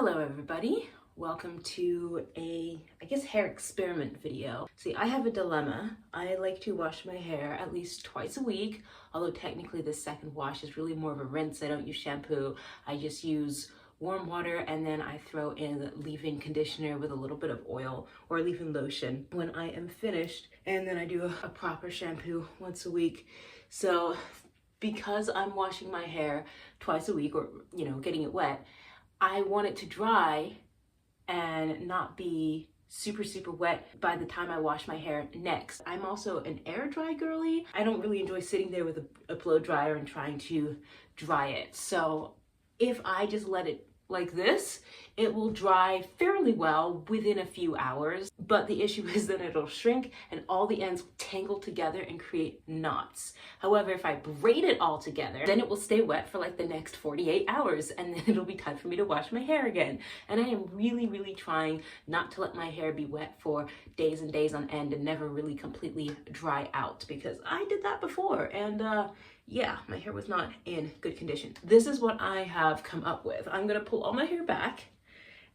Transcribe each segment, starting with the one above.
Hello everybody, welcome to I guess hair experiment video. See, I have a dilemma. I like to wash my hair at least twice a week, although technically the second wash is really more of a rinse. I don't use shampoo, I just use warm water and then I throw in leave-in conditioner with a little bit of oil or leave-in lotion when I am finished, and then I do a proper shampoo once a week. So because I'm washing my hair twice a week, or getting it wet, I want it to dry and not be super wet by the time I wash my hair next. I'm also an air dry girly. I don't really enjoy sitting there with a blow dryer and trying to dry it. So if I just let it like this, it will dry fairly well within a few hours, but the issue is that it'll shrink and all the ends will tangle together and create knots. However, if I braid it all together, then it will stay wet for like the next 48 hours and then it'll be time for me to wash my hair again. And I am really trying not to let my hair be wet for days and days on end and never really completely dry out, because I did that before and yeah, my hair was not in good condition. This is what I have come up with. I'm gonna pull all my hair back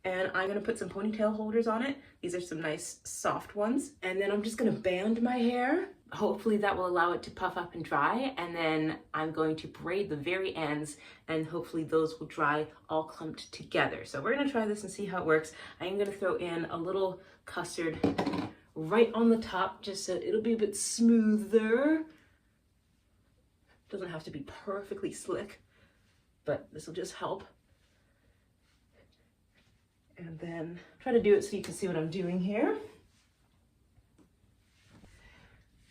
and I'm gonna put some ponytail holders on it. These are some nice soft ones. And then I'm just gonna band my hair. Hopefully that will allow it to puff up and dry. And then I'm going to braid the very ends and hopefully those will dry all clumped together. So we're gonna try this and see how it works. I am gonna throw in a little custard right on the top just so it'll be a bit smoother. Doesn't have to be perfectly slick, but this will just help. And then try to do it so you can see what I'm doing here.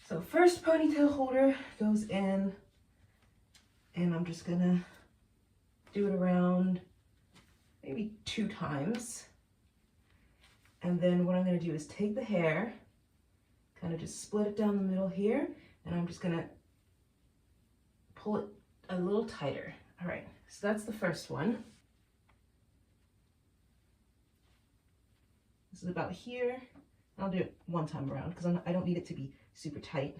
So first ponytail holder goes in, and I'm just gonna do it around maybe 2 times. And then what I'm gonna do is take the hair, kind of just split it down the middle here, and I'm just gonna pull it a little tighter. All right, so that's the first one. This is about here. I'll do it one time around because I don't need it to be super tight.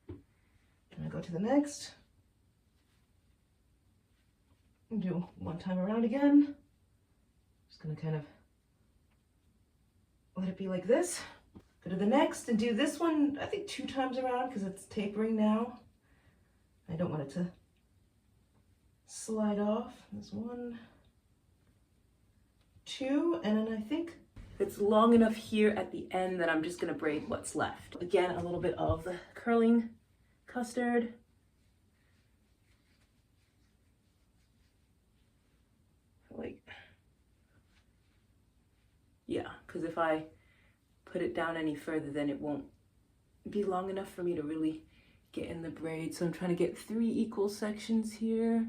I'm gonna go to the next. And do one time around again. Just gonna kind of let it be like this. Go to the next and do this one, I think 2 times around because it's tapering now. I don't want it to slide off. There's 1, 2, and then I think it's long enough here at the end that I'm just gonna braid what's left. Again, a little bit of the curling custard. Yeah, because if I put it down any further, then it won't be long enough for me to really get in the braid. So I'm trying to get 3 equal sections here.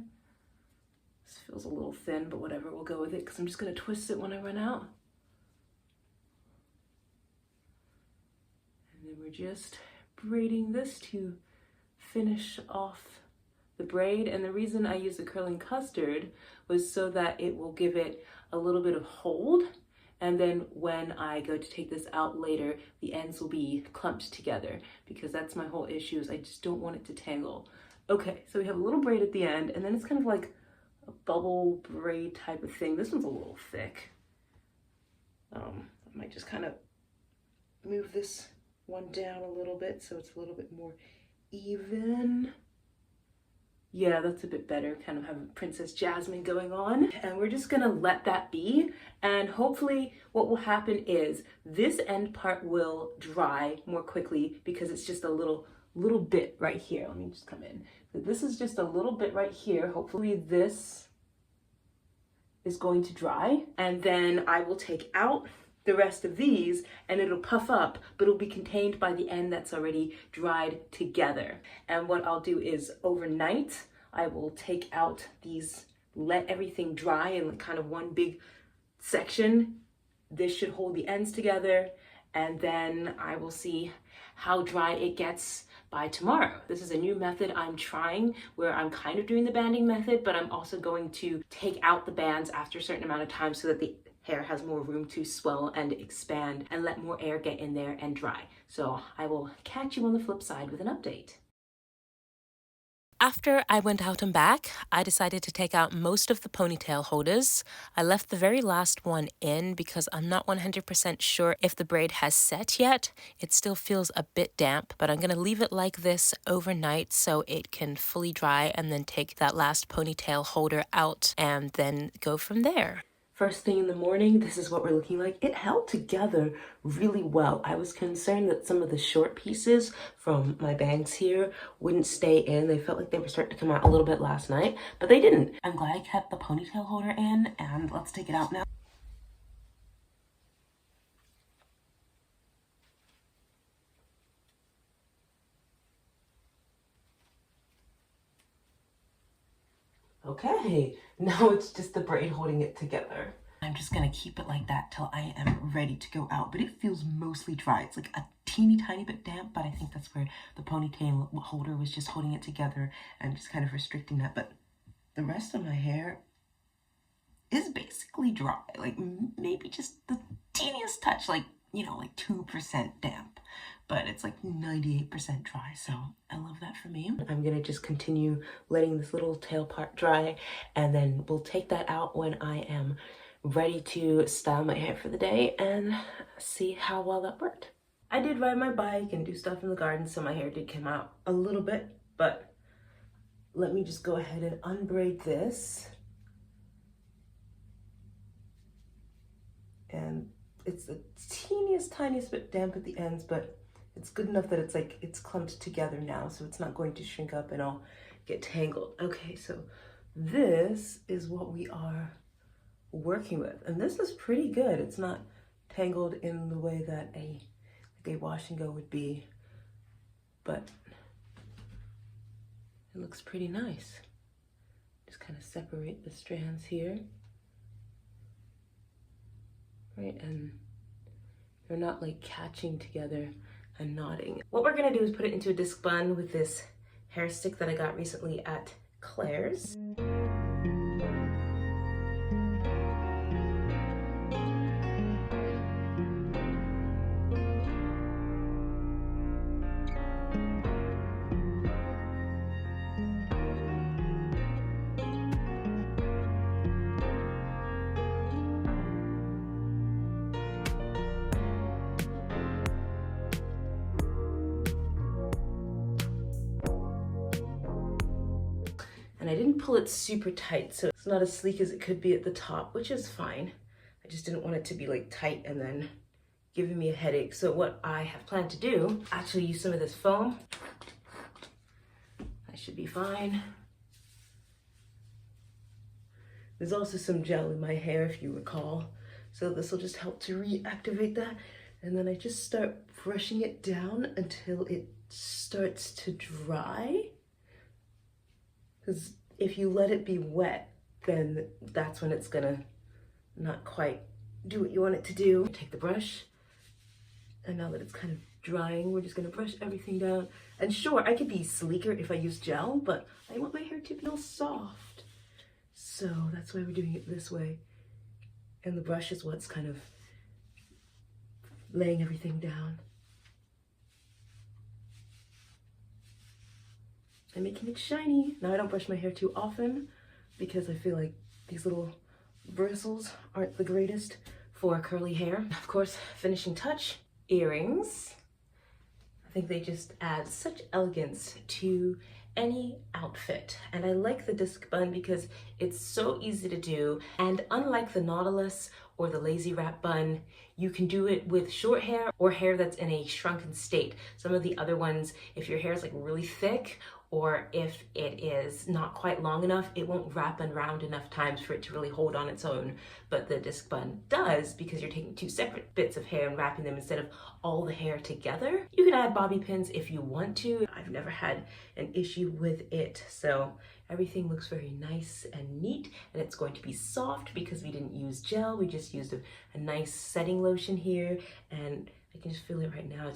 This feels a little thin, but whatever, we'll go with it because I'm just gonna twist it when I run out. And then we're just braiding this to finish off the braid. And the reason I use the curling custard was so that it will give it a little bit of hold. And then when I go to take this out later, the ends will be clumped together, because that's my whole issue, is I just don't want it to tangle. Okay, so we have a little braid at the end, and then it's kind of like a bubble braid type of thing. This one's a little thick. I might just kind of move this one down a little bit so it's a little bit more even. Yeah, that's a bit better, kind of have a Princess Jasmine going on. And we're just gonna let that be. And hopefully what will happen is this end part will dry more quickly because it's just a little bit right here. Let me just come in. So this is just a little bit right here. Hopefully this is going to dry. And then I will take out the rest of these and it'll puff up, but it'll be contained by the end that's already dried together. And what I'll do is overnight, I will take out these, let everything dry in kind of one big section. This should hold the ends together, and then I will see how dry it gets by tomorrow. This is a new method I'm trying where I'm kind of doing the banding method, but I'm also going to take out the bands after a certain amount of time so that the hair has more room to swell and expand and let more air get in there and dry. So I will catch you on the flip side with an update. After I went out and back, I decided to take out most of the ponytail holders. I left the very last one in because I'm not 100% sure if the braid has set yet. It still feels a bit damp, but I'm going to leave it like this overnight so it can fully dry and then take that last ponytail holder out and then go from there. First thing in the morning, this is what we're looking like. It held together really well. I was concerned that some of the short pieces from my bangs here wouldn't stay in. They felt like they were starting to come out a little bit last night, but they didn't. I'm glad I kept the ponytail holder in, and let's take it out now. Okay, now it's just the braid holding it together. I'm just gonna keep it like that till I am ready to go out, but it feels mostly dry. It's like a teeny tiny bit damp, but I think that's where the ponytail holder was just holding it together and just kind of restricting that. But the rest of my hair is basically dry, like maybe just the teeniest touch, like, you know, like 2% damp, but it's like 98% dry, so I love that for me. I'm gonna just continue letting this little tail part dry, and then we'll take that out when I am ready to style my hair for the day and see how well that worked. I did ride my bike and do stuff in the garden, so my hair did come out a little bit, but let me just go ahead and unbraid this. And it's the teeniest, tiniest bit damp at the ends, but it's good enough that it's like, it's clumped together now, so it's not going to shrink up and I'll get tangled. Okay, so this is what we are working with, and this is pretty good. It's not tangled in the way that a wash and go would be, but it looks pretty nice. Just kind of separate the strands here, right, and they're not like catching together and knotting. What we're gonna do is put it into a disc bun with this hair stick that I got recently at Claire's. And I didn't pull it super tight, so it's not as sleek as it could be at the top, which is fine. I just didn't want it to be like tight and then giving me a headache. So what I have planned to do, actually use some of this foam. That should be fine. There's also some gel in my hair, if you recall. So this will just help to reactivate that. And then I just start brushing it down until it starts to dry. Because if you let it be wet, then that's when it's gonna not quite do what you want it to do. Take the brush, and now that it's kind of drying, we're just gonna brush everything down. And sure, I could be sleeker if I use gel, but I want my hair to feel soft. So that's why we're doing it this way. And the brush is what's kind of laying everything down and making it shiny. Now I don't brush my hair too often because I feel like these little bristles aren't the greatest for curly hair. Of course, finishing touch, earrings. I think they just add such elegance to any outfit, and I like the disc bun because it's so easy to do, and unlike the Nautilus or the lazy wrap bun, you can do it with short hair or hair that's in a shrunken state. Some of the other ones, if your hair is like really thick or if it is not quite long enough, it won't wrap around enough times for it to really hold on its own. But the disc bun does, because you're taking two separate bits of hair and wrapping them instead of all the hair together. You can add bobby pins if you want to. I've never had an issue with it, so everything looks very nice and neat, and it's going to be soft because we didn't use gel. We just used a nice setting lotion here, and I can just feel it right now.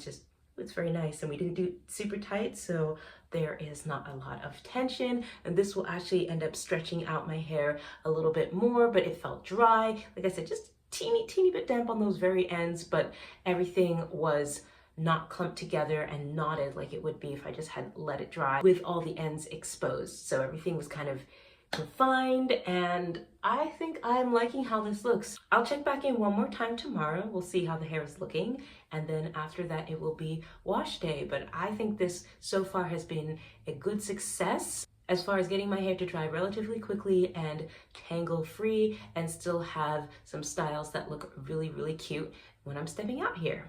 It's very nice, and we didn't do it super tight, so there is not a lot of tension, and this will actually end up stretching out my hair a little bit more, but it felt dry. Like I said, just teeny bit damp on those very ends, but everything was not clumped together and knotted like it would be if I just had let it dry with all the ends exposed. So everything was kind of refined, and I think I'm liking how this looks. I'll check back in one more time tomorrow. We'll see how the hair is looking, and then after that it will be wash day. But I think this so far has been a good success as far as getting my hair to dry relatively quickly and tangle free, and still have some styles that look really, really cute when I'm stepping out here.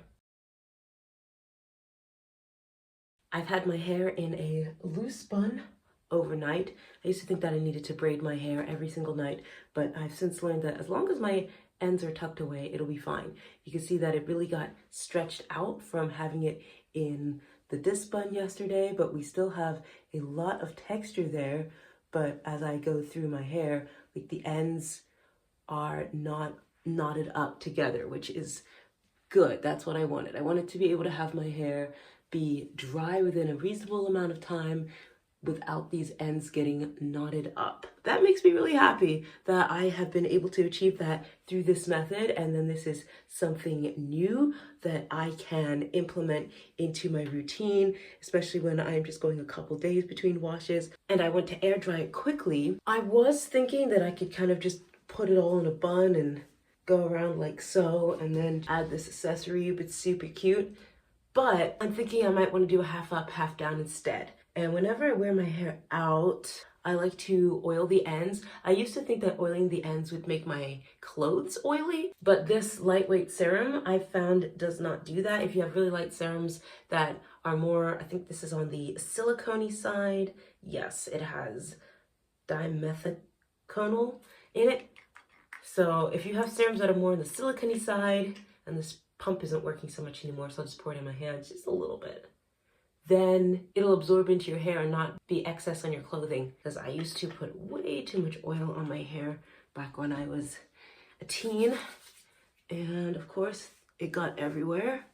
I've had my hair in a loose bun overnight. I used to think that I needed to braid my hair every single night, but I've since learned that as long as my ends are tucked away, it'll be fine. You can see that it really got stretched out from having it in the disc bun yesterday, but we still have a lot of texture there. But as I go through my hair, like, the ends are not knotted up together, which is good. That's what I wanted. I wanted to be able to have my hair be dry within a reasonable amount of time without these ends getting knotted up. That makes me really happy that I have been able to achieve that through this method, and then this is something new that I can implement into my routine, especially when I'm just going a couple days between washes and I want to air dry it quickly. I was thinking that I could kind of just put it all in a bun and go around like so, and then add this accessory, but super cute. But I'm thinking I might want to do a half up, half down instead. And whenever I wear my hair out, I like to oil the ends. I used to think that oiling the ends would make my clothes oily, but this lightweight serum I found does not do that. If you have really light serums that are more, I think this is on the silicone-y side. Yes, it has dimethiconal in it. So if you have serums that are more on the silicone-y side, and this pump isn't working so much anymore, so I'll just pour it in my hands just a little bit, then it'll absorb into your hair and not be excess on your clothing. Because I used to put way too much oil on my hair back when I was a teen, and of course it got everywhere.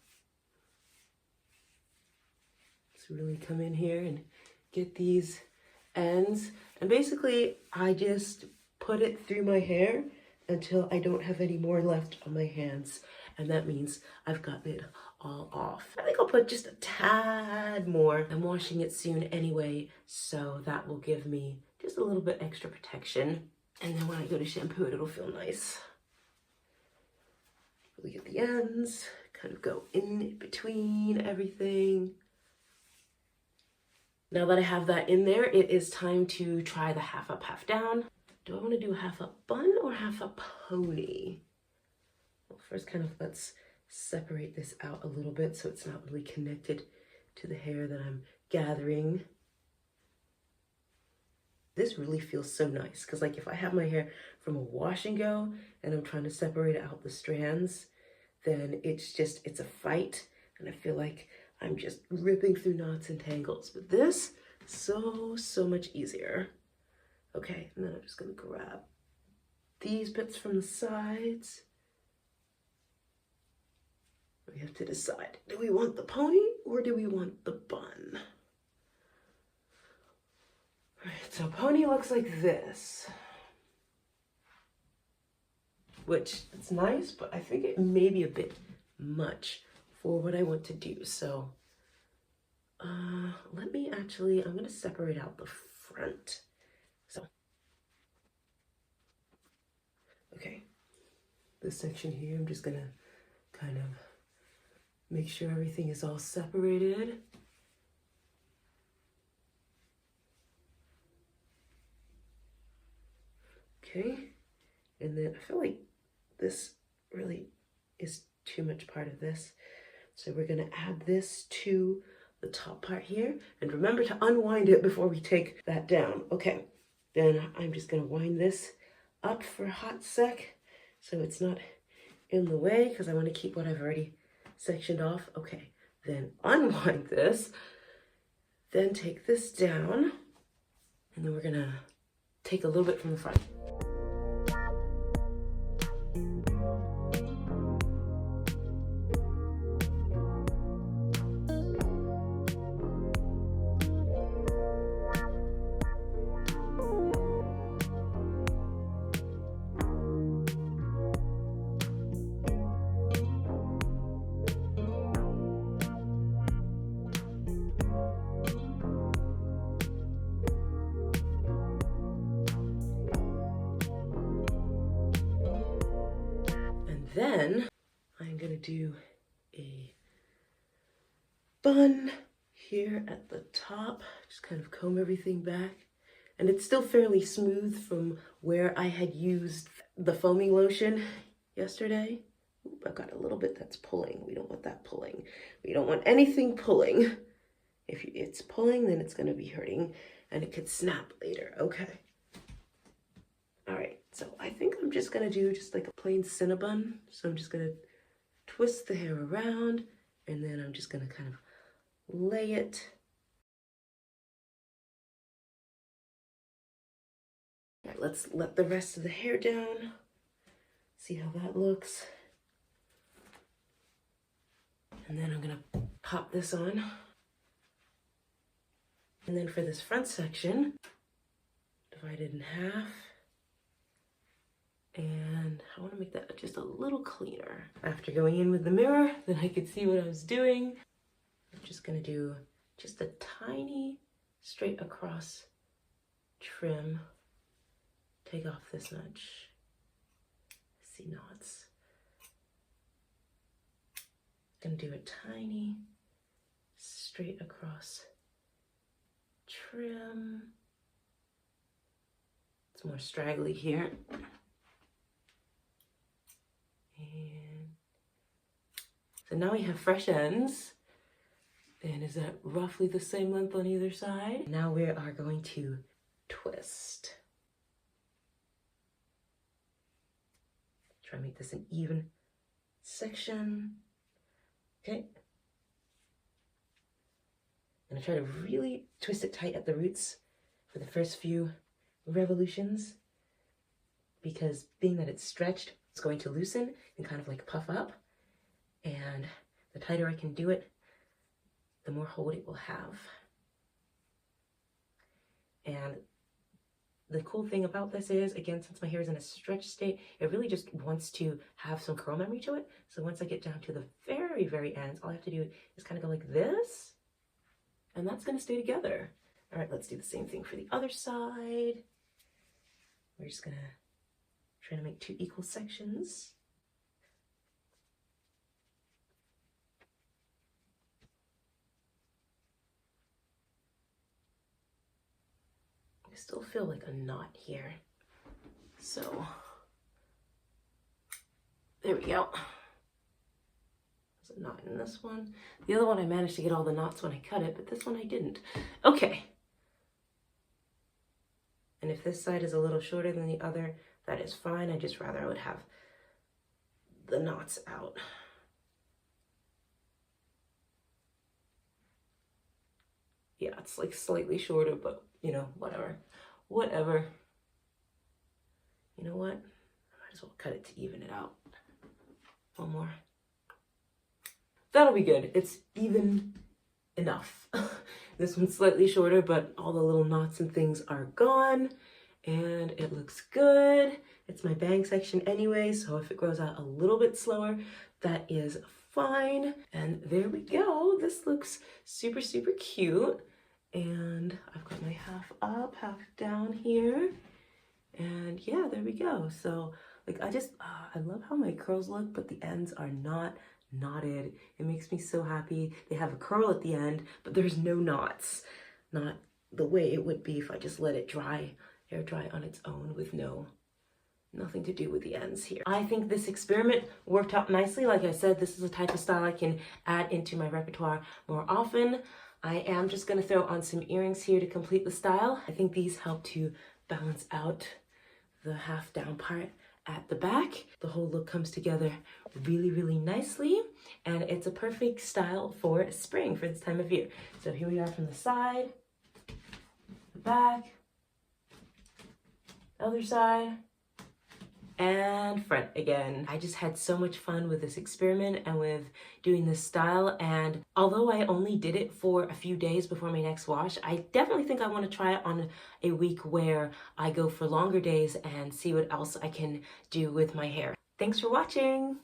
Let's really come in here and get these ends, and basically I just put it through my hair until I don't have any more left on my hands, and that means I've gotten it all off. I think I'll put just a tad more. I'm washing it soon anyway, so that will give me just a little bit extra protection, and then when I go to shampoo it, it'll feel nice. Really get the ends, kind of go in between everything. Now that I have that in there, it is time to try the half up, half down. Do I want to do a half up bun or half up pony? Well, first kind of let's separate this out a little bit so it's not really connected to the hair that I'm gathering. This really feels so nice, because like if I have my hair from a wash and go and I'm trying to separate out the strands, then it's a fight, and I feel like I'm just ripping through knots and tangles. But this, so much easier. Okay, and then I'm just gonna grab these bits from the sides. We have to decide, do we want the pony or do we want the bun? All right, so pony looks like this, which it's nice, but I think it may be a bit much for what I want to do. So let me actually, I'm gonna separate out the front. So, okay, this section here, I'm just gonna kind of make sure everything is all separated. Okay, and then I feel like this really is too much part of this. So we're gonna add this to the top part here, and remember to unwind it before we take that down. Okay, then I'm just gonna wind this up for a hot sec so it's not in the way, because I want to keep what I've already sectioned off. Okay, then unwind this, then take this down, and then we're gonna take a little bit from the front. then I'm gonna do a bun here at the top, just kind of comb everything back. And it's still fairly smooth from where I had used the foaming lotion yesterday. Oop, I've got a little bit that's pulling. We don't want that pulling. We don't want anything pulling. If it's pulling, then it's gonna be hurting and it could snap later. Okay. All right, so I think I'm just gonna do just like a plain Cinnabon. So I'm just gonna twist the hair around and then I'm just gonna kind of lay it. All right, let's let the rest of the hair down. See how that looks. And then I'm gonna pop this on. And then for this front section, divide it in half. And I want to make that just a little cleaner. After going in with the mirror, then I could see what I was doing. I'm just gonna do just a tiny straight across trim. Take off this much. See knots. Gonna do a tiny straight across trim. It's more straggly here. And so now we have fresh ends. And is that roughly the same length on either side? Now we are going to twist. Try to make this an even section. Okay. I'm gonna try to really twist it tight at the roots for the first few revolutions, because being that it's stretched, it's going to loosen and kind of like puff up. And the tighter I can do it, the more hold it will have. And the cool thing about this is, again, since my hair is in a stretched state, it really just wants to have some curl memory to it. So once I get down to the very, very ends, all I have to do is kind of go like this, and that's gonna stay together. All right, let's do the same thing for the other side. We're just gonna try to make 2 equal sections. I still feel like a knot here. So, there we go. There's a knot in this one. The other one I managed to get all the knots when I cut it, but this one I didn't. Okay. And if this side is a little shorter than the other, that is fine. I just rather I would have the knots out. Yeah, it's like slightly shorter, but you know, whatever. Whatever. You know what? I might as well cut it to even it out. One more. That'll be good. It's even enough. This one's slightly shorter, but all the little knots and things are gone. And it looks good. It's my bang section anyway, so if it grows out a little bit slower, that is fine. And there we go. This looks super, super cute. And I've got my half up, half down here. And yeah, there we go. So like I love how my curls look, but the ends are not knotted. It makes me so happy. They have a curl at the end, but there's no knots. Not the way it would be if I just let it dry, hair dry on its own with nothing to do with the ends here. I think this experiment worked out nicely. Like I said, this is a type of style I can add into my repertoire more often. I am just gonna throw on some earrings here to complete the style. I think these help to balance out the half down part at the back. The whole look comes together really, really nicely, and it's a perfect style for spring, for this time of year. So here we are from the side, the back, the other side, and front again. I just had so much fun with this experiment and with doing this style, and although I only did it for a few days before my next wash, I definitely think I want to try it on a week where I go for longer days and see what else I can do with my hair. Thanks for watching!